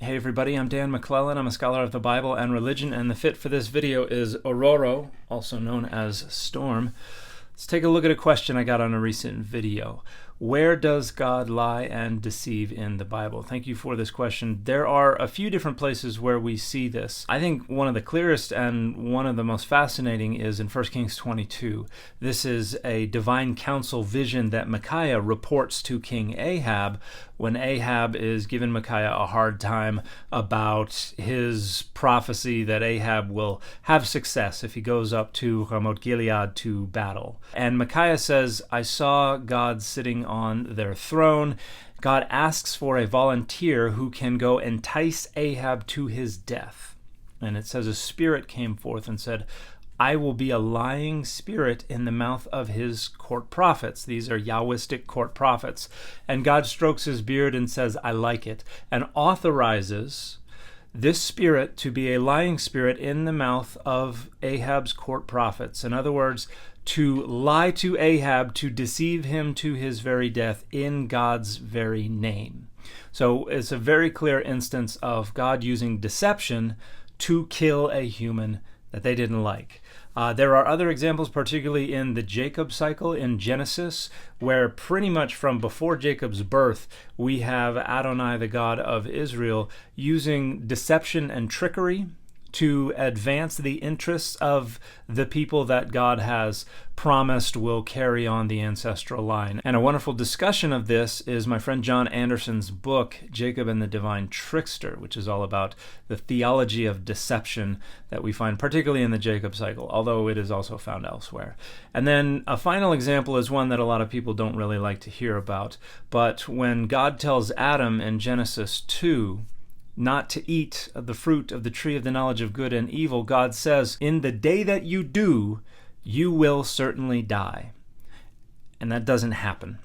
Hey everybody, I'm Dan McClellan. I'm a scholar of the Bible and religion, and the fit for this video is Ororo, also known as storm. Let's take a look at a question I got on a recent video. Where does God lie and deceive in the Bible? Thank you for this question. There are a few different places where we see this. I think one of the clearest and one of the most fascinating is in 1 Kings 22. This is a divine council vision that Micaiah reports to King Ahab when Ahab is giving Micaiah a hard time about his prophecy that Ahab will have success if he goes up to Ramoth Gilead to battle. And Micaiah says, I saw God sitting on their throne. God asks for a volunteer who can go entice Ahab to his death. And it says a spirit came forth and said, I will be a lying spirit in the mouth of his court prophets. These are Yahwistic court prophets. And God strokes his beard and says, I like it, and authorizes this spirit to be a lying spirit in the mouth of Ahab's court prophets. In other words, to lie to Ahab, to deceive him to his very death in God's very name. So it's a very clear instance of God using deception to kill a human that they didn't like. There are other examples, particularly in the Jacob cycle in Genesis, where pretty much from before Jacob's birth, we have Adonai, the God of Israel, using deception and trickery to advance the interests of the people that God has promised will carry on the ancestral line. And a wonderful discussion of this is my friend John Anderson's book, Jacob and the Divine Trickster, which is all about the theology of deception that we find particularly in the Jacob cycle, although it is also found elsewhere. And then a final example is one that a lot of people don't really like to hear about, but when God tells Adam in Genesis 2, not to eat of the fruit of the tree of the knowledge of good and evil, God says, in the day that you do, you will certainly die. And that doesn't happen,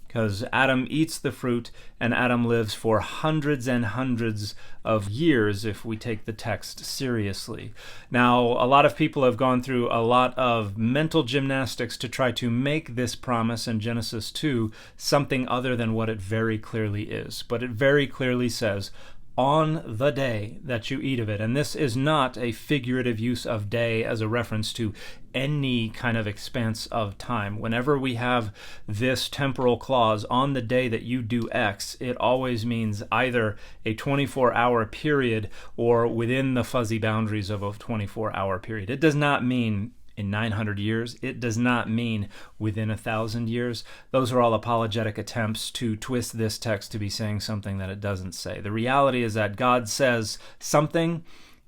because Adam eats the fruit and Adam lives for hundreds and hundreds of years if we take the text seriously. Now, a lot of people have gone through a lot of mental gymnastics to try to make this promise in Genesis 2 something other than what it very clearly is. But it very clearly says, on the day that you eat of it. And this is not a figurative use of day as a reference to any kind of expanse of time. Whenever we have this temporal clause, on the day that you do X, it always means either a 24-hour period or within the fuzzy boundaries of a 24-hour period. It does not mean in 900 years. It does not mean within 1,000 years. Those are all apologetic attempts to twist this text to be saying something that it doesn't say. The reality is that God says something,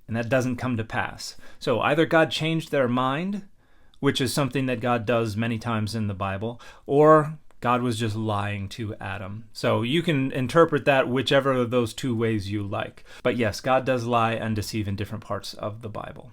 and that doesn't come to pass. So either God changed their mind, which is something that God does many times in the Bible, or God was just lying to Adam. So you can interpret that whichever of those two ways you like. But yes, God does lie and deceive in different parts of the Bible.